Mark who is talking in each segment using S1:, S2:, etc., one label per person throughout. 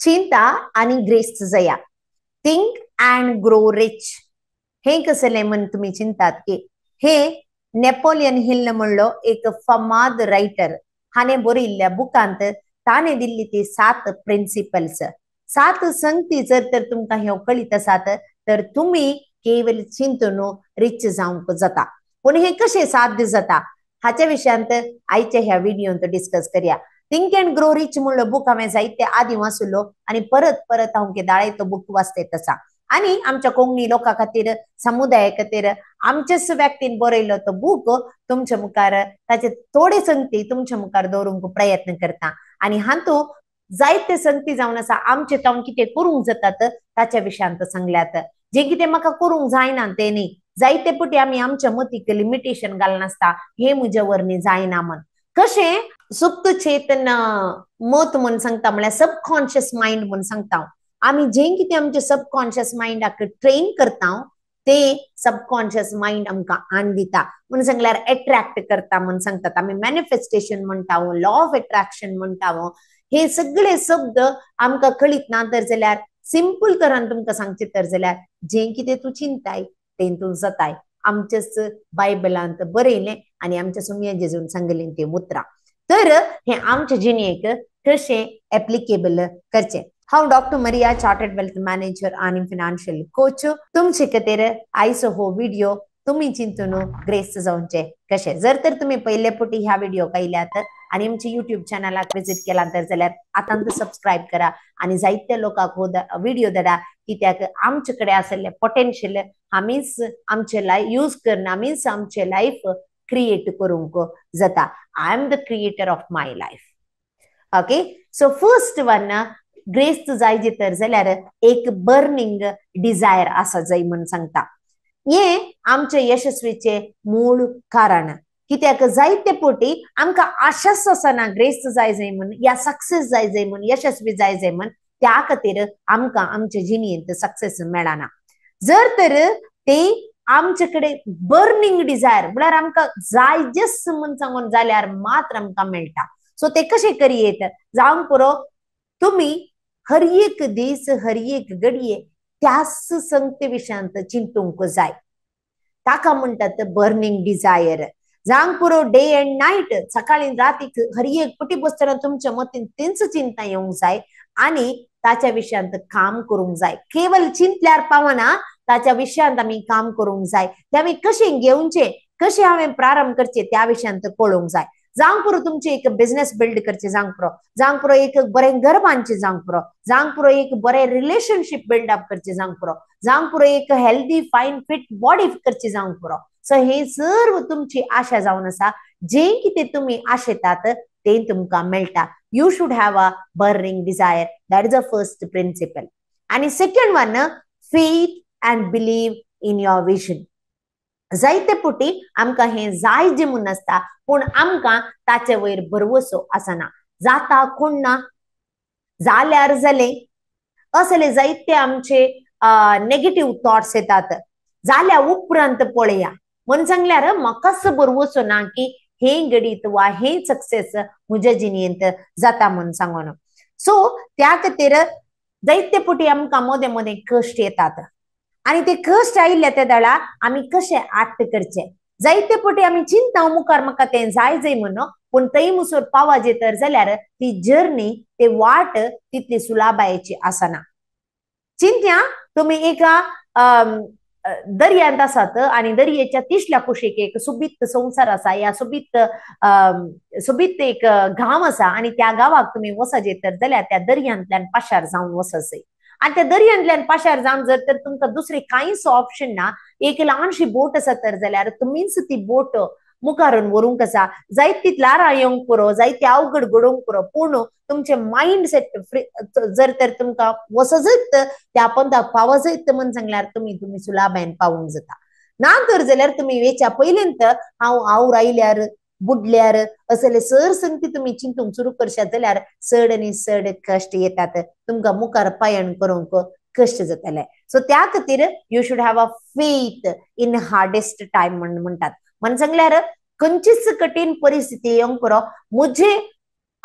S1: चिंता आणि ग्रेस्त जया थिंक अँड ग्रो रिच हे कसले म्हण तुम्ही चिंतात की हे नेपोलियन हिल म्हणलो एक फमाद रायटर हाने बरयल्ल्या बुकांत ताणे दिल्ली ती 7 प्रिन्सिपल्स 7 संगती जर तर तुमकां ह्यो कळीत आसात तर तुम्ही केवळ चिंतून रिच जावंक जाता. पण हे कशे साध्य जाता हाच्या विशयांत आयच्या ह्या व्हिडिओंत डिस्कस करूया. थिंक अँड ग्रो रिच म्हणलं बुक हांवें जायते आदी वाचलो आणि परत परत हांव दाळे तो बुक वाचते तसा आणि आमच्या कोंकणी लोकां खातीर समुदाया खातीर आमच्याच व्यक्तीन बरयलो तो बुक तुमच्या मुखार ताचे थोडे संगती तुमच्या मुखार दवरूंक प्रयत्न करता आणि हातू जायते संगती जावन आसा आमचे हांव कितें करूंक जातात ताच्या विशयांत सांगल्यात. जे कितें म्हाका करूंक जायना तें न्ही जायते पुटी आमी आमच्या मतीक लिमिटेशन घालून आसता हे म्हज्या वरनी जायना म्हण. कशें सुप्त चेतन मत म्हणून सांगता म्हळ्यार सबकॉन्शियस माइंड म्हणून सांगता आमी जे कितें आमचे सबकॉन्शियस माइंडाक ट्रेन करता ते सबकॉन्शियस माइंड आमकां आण दिता म्हणून सांगल्यार अट्रॅक्ट करता म्हणून सांगतात आमी मॅनिफेस्टेशन म्हणटा लॉ ऑफ अट्रॅक्शन म्हणटा हे सगळे शब्द आमकां कळीत ना तर जाल्यार सिंपल तरान तुमकां सांगचे तर जाल्यार जे कितें तूं चिंताय तें तूं जाताय आमच्याच बायबलांत बरयलें आणि आमच्या सुमया जेजून सांगलें ते उतरां. तर हे आमच्या जिणेक कशें एप्लिकेबल करचें. हांव डॉक्टर मरिया चार्टर्ड वेल्थ मॅनेजर आणि फिनान्शियल कोच तुमचे खातीर आयचो हो व्हिडिओ तुम्ही चिंतून ग्रेस्त जावचे कशें. जर तर तुम्ही पयले फावटी ह्या व्हिडिओ पयल्यात आणि आमच्या युट्यूब चॅनलाक विजिट केला तर जाल्यार आतांत सबस्क्राईब करा आणि जायत्या लोकांक हो व्हिडिओ धाडा कित्याक आमचे कडेन आसले पोटेन्शियल आमीच आमचे लायफ यूज करना आमीच आमचे लायफ क्रिएट करूंक जाता. I am the creator of my life. Okay so first one ग्रेस्त जायचे तर जाल्यार एक बर्निंग डिझायर आसा जाय म्हणून सांगता. हे आमचे यशस्वीचे मूळ कारण कित्याक जायते पोटी आमकां आशाच आसना ग्रेस्त जाय म्हण या सक्सेस जाय म्हण यशस्वी जाय म्हण त्या खातीर आमकां आमच्या जिणेंत सक्सेस मेळना. जर तर ते आमचे कडेन बर्निंग डिझायर म्हळ्यार आमकां जायजेच म्हण सांगून जाल्यार मात्र आमकां मेळटा. सो ते कशें करियेत जावंक पुरो तुम्ही हर एक दीस हर एक घडये त्याच संगते विशयांत चिंतूंक जाय ताका म्हणटात बर्निंग डिझायर. जावंक पुरो डे एंड नायट सकाळी रातीक हर एक पटी बसतना तुमच्या मतीन तेंच चिंता येवंक जाय आणि ताच्या विशयांत काम करूंक जाय. केवळ चिंतल्यार पावना ताच्या विशयांत आमी काम करूंक जाय. ते आमी कशें घेवचे कशें हांवें प्रारंभ करचे त्या विशयांत कळूंक जाय. जावंक पुरो तुमचे एक बिझनेस बिल्ड करचे जावंक पुरो एक बरें घर बांदचे जावंक पुरो एक बरें रिलेशनशिप बिल्डअप करचे जावंक पुरो एक हेल्दी फायन फिट बॉडी करची जावंक पुरो. सो हे सर्व तुमची आशा जावन आसा जे कितें तुमी आशेतात ते तुमकां मेळटा. You should have a burning desire that is a first principle. आणि second one faith and believe in your vision. जायते पुटी आमकां हे जाय जे म्हूण आसता पूण आमकां ताचे वयर भरवसो आसना. जाता कोण ना जाल्यार जाले असले जायते आमचे नेगेटिव्ह थॉट्स येतात जाल्या उपरांत पळया म्हणून सांगल्यार म्हाकाच भरवसो ना की हे घडीत वा हे सक्सेस म्हज्या जिणेंत जाता म्हणून सांगून. सो त्या खातीर जायते पुटी आमकां मोदे मोदे कश्ट येतात आणि ते कश्ट आयिल्ले त्या दळा आमी कशें आट्ट करचे. जायते पटी आमी चिंता मुखार म्हाका तें जाय म्हणून पूण थंय मुसोर पावजे तर जाल्यार ती जर्नी ते वाट तितली सुलाबायेची आसना. चिंत्या तुम्ही एका दर्यांत आसात आणि दर्याच्या तिसऱ्या कुशीक एक सुबीत संसार आसा या सुबीत एक गांव आसा आणि त्या गावाक तुम्ही वचजे तर जाल्यार त्या दर्यांतल्यान पाशार जावन वचसे आणि त्या दर्यांतल्यान पाशार जावन जर तर तुमकां दुसरे कांयच ऑप्शन ना एक ल्हानशी बोट आसा तर जाल्यार तुमीच ती बोट मुखारून व्हरूंक आसा. जायती लारां येवंक पुरो जायती अवघड घडोवंक पुरो पूण तुमचे माइंड सेट जर तर तुमकां वचजत त्या पंथाक पावजत म्हणून सांगल्यार तुम्ही सुलाबायन पावूंक जाता. ना तर जाल्यार तुम्ही वेच्या पयलेंत हांव रायल्यार बुडल्यार असले सर संगती तुम्ही चिंतूंक सुरू करशात जाल्यार चड आनी चड कश्ट येतात तुमकां मुखार पयण करूंक कश्ट जातले. सो त्या खातीर you should have a faith in hardest time म्हणटात. म्हणून सांगल्यार खंयचीच कठीण परिस्थिती येवंक पुरो म्हजे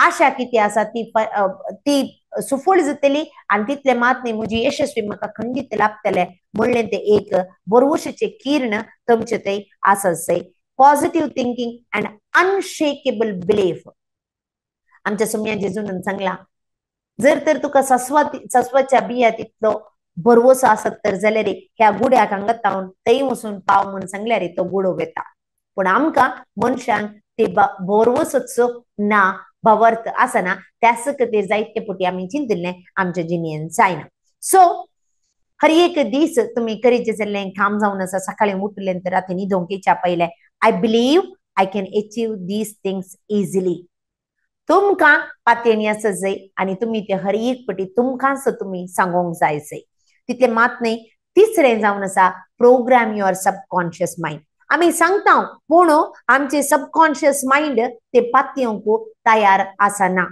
S1: आशा किती आसा ती सुफळ जातली आणि तितले मातने म्हजी यशस्वी म्हाका खंडीत लाभतले म्हणलें ते एक भरवशेचे किरण तुमचे ते आसत. Positive thinking and unshakeable belief. आमच्या सुम्या जेजून सांगला जर तर तुका सस्वाच्या बिया तितलो भरवसो आसत तर जाल्यार ह्या गुड्याक हांगा तावन थंय वचून पाव म्हणून सांगल्यार तो गुडो वेता. पण आमकां मनशांक ते भरवसोचो ना भवर्थ आसना. त्याच खातीर जायते पटी आमी चिंतिल्लें आमच्या जिणेन जायना. सो हर एक दीस तुम्ही करीत जाल्लें काम जावन आसा. सकाळी उठलें तर राती न्हिदोंक येच्या पयलें I believe I can achieve these things easily. तुमकां पातयणी आसत जाय आनी तुमी ते हर एक पटी तुमकांच तुमी सांगोंक जाय जाय. तितले मात न्हय. तिसरें जावन आसा प्रोग्राम युअर सबकॉन्शियस मायंड. आमी सांगता पूण आमचे सबकॉन्शियस मायंड ते पातयेवंक तयार आसना.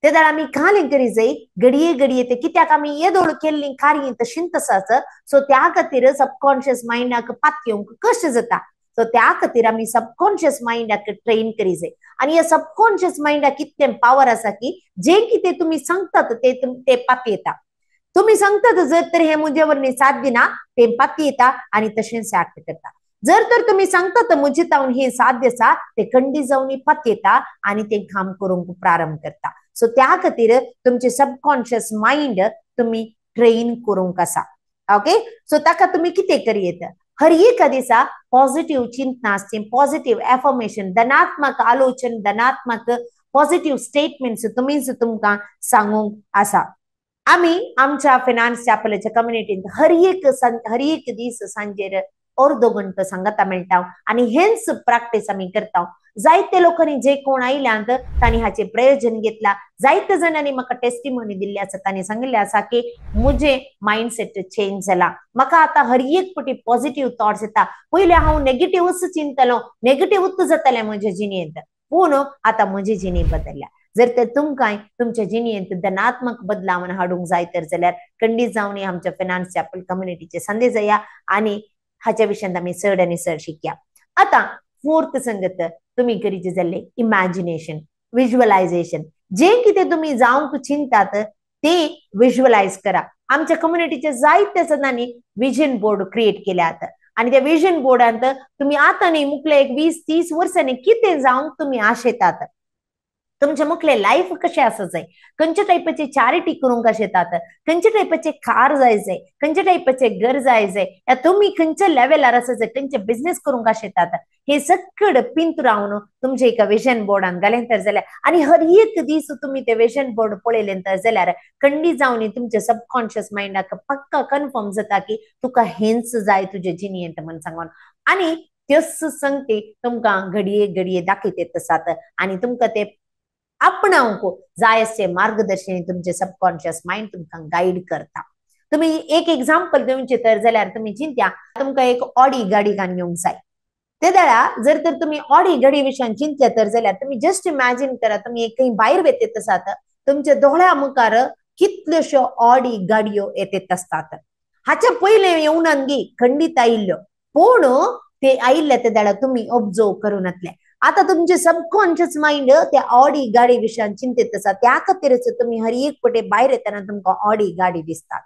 S1: ते दाळ आमी कालें करी जाय घडये घडये ते कित्याक आमी येदोळ केल्लीं कार्य तशींच आसात. सो त्या खातीर सबकॉन्शियस मायंडाक पातयेवंक कश्ट जाता. सो त्या खातीर आमी सबकॉन्शियस मायंडाक ट्रेन करी जाय. आणि या सबकॉन्शियस मायंडाक कितले पावर आसा की जे कितें तुमी सांगतात ते पातयेता. तुम्ही सांगतात जर तर हे म्हजे वरणी साध्य ना ते पातयेता आणि तशेंच ऍक्ट करता. जर तर तुम्ही सांगतात म्हजे तावन हे साध्य आसा ते खंडी जावन पातयेता आणि ते काम करूंक प्रारंभ करता. सो त्या खातीर तुमचे सबकॉन्शियस मायंड तुम्ही ट्रेन करूंक आसा. ओके. सो ताका तुम्ही कितें करियेत हर एक दिसा पॉझिटिव्ह चिंतना आसचें. पॉझिटिव्ह एफर्मेशन धनात्मक आलोचन धनात्मक पॉझिटिव्ह स्टेटमेंट्स तुमीच तुमकां सांगूंक आसा. आम्ही आमच्या फिनान्स चॅपलच्या कम्युनिटीत हर एक दीस सांजेर अर्दो घंटो सांगता मेळटा आणि हेच प्रॅक्टिस आम्ही करता. जायते लोकांनी जे कोण आयल्यांत तांणी हाचे प्रयोजन घेतला. जायते जणांनी म्हाका टेस्टिमोनी दिल्ली आसा. तांणी सांगिल्लें आसा की म्हजे मायंडसेट चेंज जाला. म्हाका आतां हर एक पटी पॉझिटिव्ह थॉट्स येता. पयलीं हांव नेगेटिव्हच चिंतलो नेगेटिव्हच जातालें म्हज्या जिणेंत पूण आतां म्हजी जिणी बदलल्या. जर तर तुमकां तुमच्या जिणेंत धनात्मक बदलाव हाडूंक जाय तर जाल्यार खंडीत जावन आमच्या फिनान्स चॅपल कम्युनिटीचे संदेश जाया आणि हाच्या विशयान आमी चड आनी चड शिकया. आता फोर्थ संगत तुम्ही करीत जाल्ले इमॅजिनेशन विज्युअलायझेशन. जे कितें तुम्ही जावंक चिंतात ते विज्युअलायज करा. आमच्या कम्युनिटीचे जायत्या जणांनी विजन बोर्ड क्रिएट केल्यात आणि त्या विजन बोर्डांत तुम्ही आता न्ही मुखले एक 20-30 वर्सांनी कितें जावंक तुम्ही आशेतात. तुमचे मुखले लाईफ कशें आसा जाय. खंयच्या टायपाची चॅरिटी करूंक आशेतात. खंयच्या टायपाचे कार जाय जाय. खंयच्या टायपाचे घर जाय जाय. या तुमी खंयच्या लेवलार आसा जाय. खंयचे बिझनेस करूंक आशेतात. हे सगळं पिंत रावन तुमच्या एका विजन बोर्डान घालें तर जाल्यार आणि हर एक दीस तुम्ही ते विजन बोर्ड पळयलें तर जाल्यार खंडी जावन तुमच्या सबकॉन्शियस मायंडाक पक्का कन्फर्म जाता की तुका हेंच जाय तुजे जिणेंत म्हण सांगून. आणि त्योच संगती तुमकां घडये घडये दाखयत येत आसात आणि तुमकां ते आपणावंक जाय असे मार्गदर्शन तुमचे सबकॉन्शियस मायंड तुमकां गाईड करता. तुम्ही एक एक्झाम्पल दिवचे तर जाल्यार तुम्ही चिंत्या तुमकां एक ऑडी गाडी घेवंक जाय. ते दाळा जर तर तुम्ही ऑडी गाडी विशयान चिंतले तर जाल्यार तुम्ही जस्ट इमॅजिन करा तुम्ही एक भायर वेतेत आसात. तुमच्या दोळ्या मुखार कितल्योश्यो ऑडी गाडयो येतेत असतात. हाच्या पयले येवनान गी खंडीत आयिल्ल्यो पूण ते आयिल्ले ते दाळा तुम्ही ऑब्झर्व करून येतले. आता तुमचे सबकॉन्शियस माइंड त्या ऑडी गाडी विशयान चिंतित आसा. त्या खातीरच तुम्ही हर एक पटे भायर येताना तुमकां ऑडी गाडी दिसतात.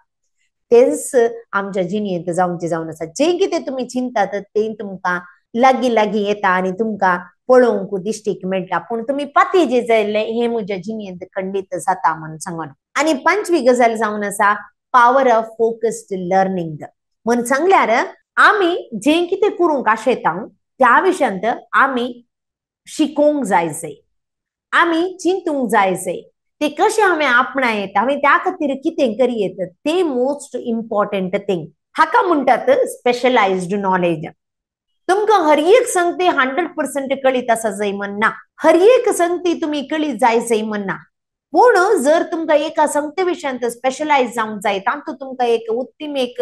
S1: तेच आमच्या जिणेंत जावन आसा. जे कितें तुम्ही चिंतात ते तुमकां लागीं लागीं येता आणि तुमकां पळोवंक दिश्टीक मेळटा. पूण तुम्ही पाती जे जाल्ले हे म्हज्या जिणेंत खंडीत जाता म्हणून सांगून. आणि 5वी गजाल जावन आसा पॉवर ऑफ फोकस्ड लर्निंग. म्हण सांगल्यार आमी जे कितें करूंक आशेता त्या विशयांत आमी शिकोंक जाय जाय. आमी चिंतूंक जाय जाय. ते कशें आमी आपणायेत आमी त्या खातीर कितें करियेत ते मोस्ट इम्पॉर्टंट थिंग. हाका म्हणटात स्पेशलायज्ड नॉलेज. तुमकां हर एक संगती 100% कळीत आसा जाय म्हणना. हर एक संगती तुम्ही कळीत जाय जाय म्हणना. पूण जर तुमकां एका संगते विशयांत स्पेशलायज जावंक जाय तातूंत तुमकां एक उत्तम एक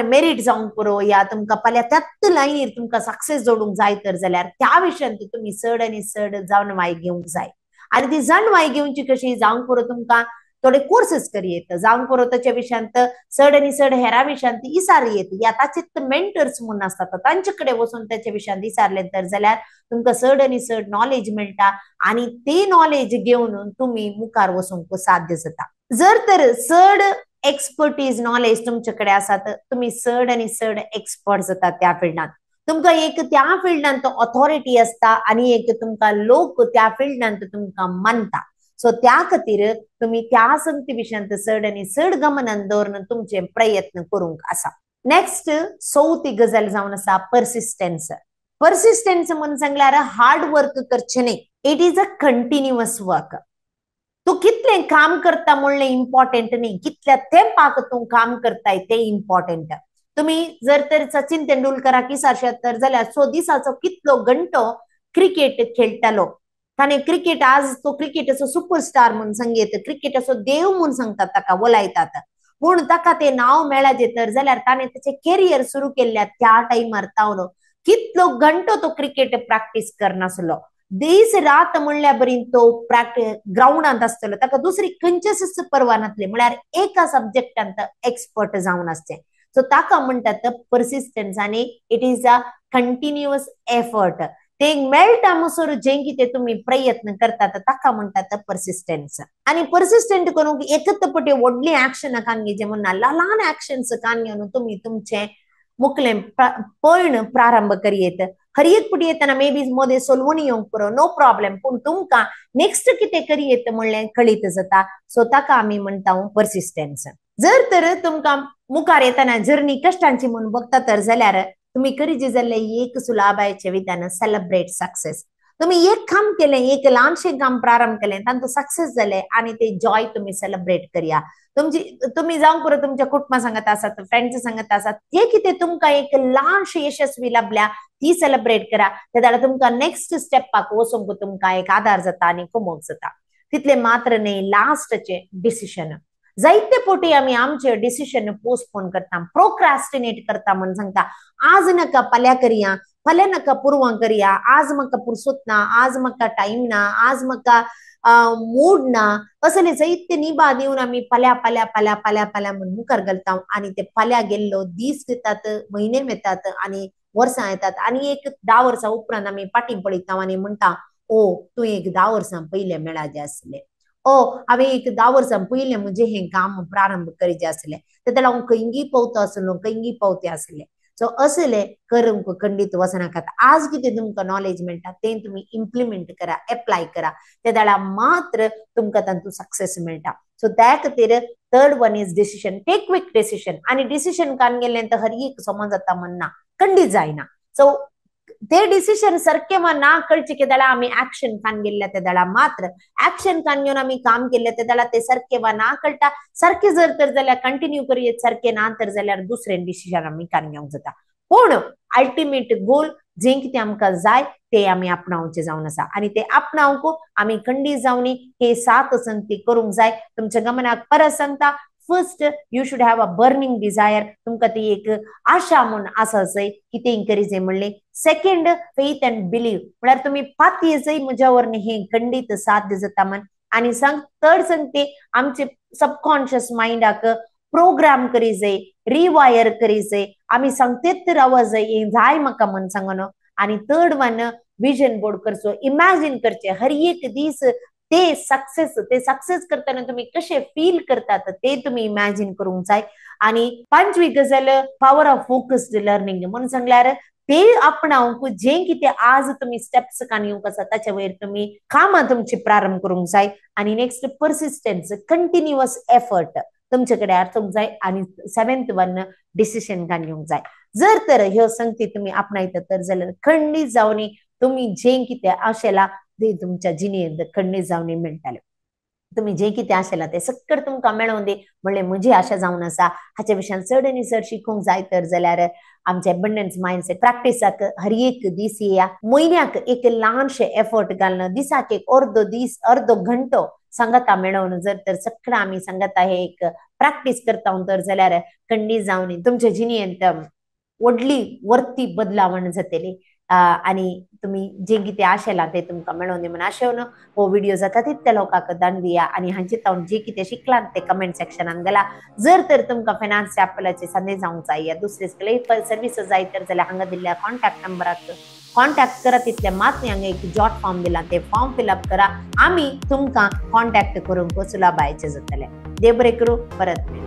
S1: मेरिट जावंक पुरो या तुमकां फाल्यां त्याच लायनीर तुमकां सक्सेस जोडूंक जाय तर जाल्यार त्या विशयांत तुम्ही चड आनी चड जाणवाय घेवंक जाय. आणि ती जाणवाय घेवची कशी जावंक पुरो तुमकां थोडे कोर्सेस करियेत जाऊन करो त्याच्या विषयांत चड आणि चड हेरा विषयांत इसारियेत या ताचे मेंटर्स म्हणून असतात तांच्याकडे वचून त्याच्या विषयांत इसारले तर जाल्यार तुमकां चड आणि चड नॉलेज मेळटा आणि ते नॉलेज घेऊन तुम्ही मुखार वचूंक साध्य जाता जर तर चड एक्सपर्टीज नॉलेज तुमच्याकडे आसा तर तुम्ही चड आणि चड एक्सपर्ट जाता त्या फिल्डात तुमकां एक त्या फिल्डांत ऑथॉरिटी असता आणि एक तुमकां लोक त्या फिल्डांत तुमकां मानता सो त्या खातीर तुम्ही त्या संगती विशयांत चड आणि चड गमनान दवरून तुमचे प्रयत्न करूंक आसा नेक्स्ट चौथी गजाल जावन आसा परसिस्टन्स परसिस्टन्स म्हणून सांगल्यार हार्ड वर्क करचे न्ही it is a continuous work तू कितले काम करता म्हणले इम्पॉर्टंट नाही कितल्या तेंपाक तू काम करताय ते इम्पॉर्टंट तुम्ही जर तर सचिन तेंडुलकराक विचारशात तर जाल्यार सो दिसाचो कितलो घंटो क्रिकेट खेळटालो ताणे क्रिकेट आज तो क्रिकेटाचो सुपरस्टार म्हणून सांगेत क्रिकेटाचो देव म्हणून सांगतात ताका वलायतात पूण ताका ते नाव मेळाजे तर जाल्यार ताणे त्याचे कॅरियर सुरू केल्ल्या त्या टायमार तावलो कितलो घंटो तो क्रिकेट प्रॅक्टिस करनासलो दीस रात म्हणल्या बरी तो ग्राउंडांत आसतलो ताका दुसरी खंयचेच परवा नासले म्हळ्यार एका सब्जेक्टांत एक्सपर्ट जावन आसचे सो ताका म्हणटात परसिस्टन्स आणि it is a continuous effort ते मेळटा म्हणसर जे कितें तुम्ही प्रयत्न करतात ताका म्हणटात परसिस्टन्स आणि परसिस्टंट करूंक एकच पटी व्हडली ऍक्शन काणगे जे म्हणना ल्हान ऍक्शन्स काणगे तुम्ही तुमचे मुखले पळण प्रारंभ करियेत हर एक पुटी येताना मे बी मध्ये सोलवून येवंक पुरो नो प्रॉब्लेम पूण तुमकां नेक्स्ट कितें करियेत म्हणलें कळीत जाता सो ताका आमी म्हणटा परसिस्टन्स जर तर तुमकां मुखार येताना जर्नी कश्टांची म्हणून बघता तर जाल्यार तुम्ही करीजे जाल्ले एक सुलाबायचे विधान सेलिब्रेट सक्सेस तुम्ही एक काम केले एक ल्हानशें काम प्रारंभ केले तांचो सक्सेस जाले आणि ते जॉय तुम्ही सेलिब्रेट करया तुम्ही जावंक पुरो तुमच्या कुटुंबा सांगत आसात फ्रेंड्स सांगत आसात जे कितें तुमकां एक ल्हानशी यशस्वी लाभल्या ती सेलिब्रेट करा ते जाल्यार तुमकां नेक्स्ट स्टेपाक वचूंक तुमकां एक आधार जाता आणि कुमक जाता तितले मात्र न्ही लास्टचे डिसिशन जायते पोटी आम्ही आमचे डिसिशन पोस्टपोन करता प्रोक्रॅस्टिनेट करता म्हणून सांगता आज नका फाल्यां करया फाल्यां नका पुरवां करया आज म्हाका पुरसुत ना आज म्हाका टाइम ना आज म्हाका मूड ना असले जायते निबा दिवन आम्ही फाल्यां फाल्यां फाल्यां फाल्यां फाल्यां म्हणून मुखार घालता आणि ते फाल्यां गेल्लो दीस येतात म्हयने येतात आणि वर्सां येतात आणि एक 10 वर्सां उपरांत आम्ही फाटीं पळयता आणि म्हणटा ओ तू एक 10 वर्सां पयले मेळाजे आसले ओ हांवें एक 10 वर्सां पयलें म्हणजे हें काम प्रारंभ करचें आसलें तेन्ना हांव खंयी पावतो आसलो खंयी पावते आसले सो असले करूंक खंडीत वचनाकात आज कितें तुमकां नॉलेज मेळटा तें तुमी इम्प्लिमेंट करा एप्लाय करा ते जाल्यार मात्र तुमकां तातूंत सक्सेस मेळटा सो त्या खातीर third one is decision take quick decision आणि डिसिशन कान गेलें तर हर एक समज जाता म्हणना खंडीत जायना सो ते डिसिशन सारखे ना कळचे की जाल्यार आम्ही ऍक्शन कान गेल्ले ते जाल्यार मात्र ऍक्शन कान घेवन आम्ही काम केले ते जाल्यार ते सारखे ना कळटा सारखे जर तर जाल्यार कंटिन्यू करियेत सारखे ना तर जाल्यार दुसरे डिसिशन आम्ही कान घेवंक जाता पूण अल्टिमेट गोल जे कितें आमकां जाय ते आम्ही आपणावचे जावन आसा आणि ते आपणावंक आम्ही खंडीत जावनी हे 7 संगती करूंक जाय तुमच्या गमनाक परत सांगता first you should have a burning desire तुमकां ती एक आशा म्हणून आसा जाय कितें करीजे म्हणले सेकंड फेथ अँड बिलीव म्हळ्यार तुम्ही पातये जाय म्हज्या वरने हे खंडीत साध्य जाता म्हण आणि थर्ड सांगते आमचे सबकॉन्शियस माइंडाक प्रोग्राम करी जाय रिवायर करी जाय आम्ही सांगतेत रावा जाय हे जाय म्हाका म्हण सांगन आणि थर्ड वन विजन बोर्ड करचो इमॅजिन करचे हर एक दीस ते सक्सेस करताना तुम्ही कसे फील करतात ते तुम्ही इमॅजिन करूंक जाय आणि पांचवी गजाल पॉवर ऑफ फोकस्ड लर्निंग म्हणून सांगल्यार ते आपणावंक जे कितें आज तुम्ही स्टेप्स काणयोक आसा ताचे वयर तुम्ही कामां तुमची प्रारंभ करूंक जाय आणि नेक्स्ट परसिस्टन्स कंटिन्युअस एफर्ट तुमचे कडेन आसूंक जाय आणि 7th वन डिसिशन काणयोक जाय जर तर ह्यो संगती तुम्ही आपणायता तर जाल्यार खंडीत जावनी तुम्ही जे कितें आशेला ते तुमच्या जिणेंत खंडीत जावनी मेळटले तुम्ही जे कितें आशेला ते सक्कड तुमकां मेळोवन दी म्हणले म्हजी आशा जावन आसा हाच्या विशयान चड आनी चड शिकूंक जाय तर जाल्यार आमचे अबंडन्स माइंडसेट प्रॅक्टिसाक हर एक दीस येया म्हयन्याक एक ल्हानशे एफर्ट घालना दिसाक एक अर्दो घंटो संगता मेळोवन जर तर सक्कड आमी संगता हे एक प्रॅक्टिस करता तर जाल्यार खंडीत जावनी तुमच्या जिणेंत व्हडली वर्ती बदलावण जातली आणि तुम्ही जे कितें आशेलां ते तुमकां मेळोवन दी म्हण आशेवन हो व्हिडिओ जाता तितल्या लोकांक दान दिया आणि हांचे तावन जे कितें शिकलां ते कमेंट सेक्शनान घाला जर तर तुमकां फायनान्स ॲपलाचे संदेश जावंक जाय या दुसरे सर्विस जाय तर जाल्यार हांगा दिल्ल्या कॉन्टॅक्ट नंबराक कॉन्टॅक्ट करा तितले मात हांगा एक जॉट फॉर्म दिला ते फॉर्म फिलअप करा आमी तुमकां कॉन्टॅक्ट करूंक सुलभायचे जातले देव बरें करूं परत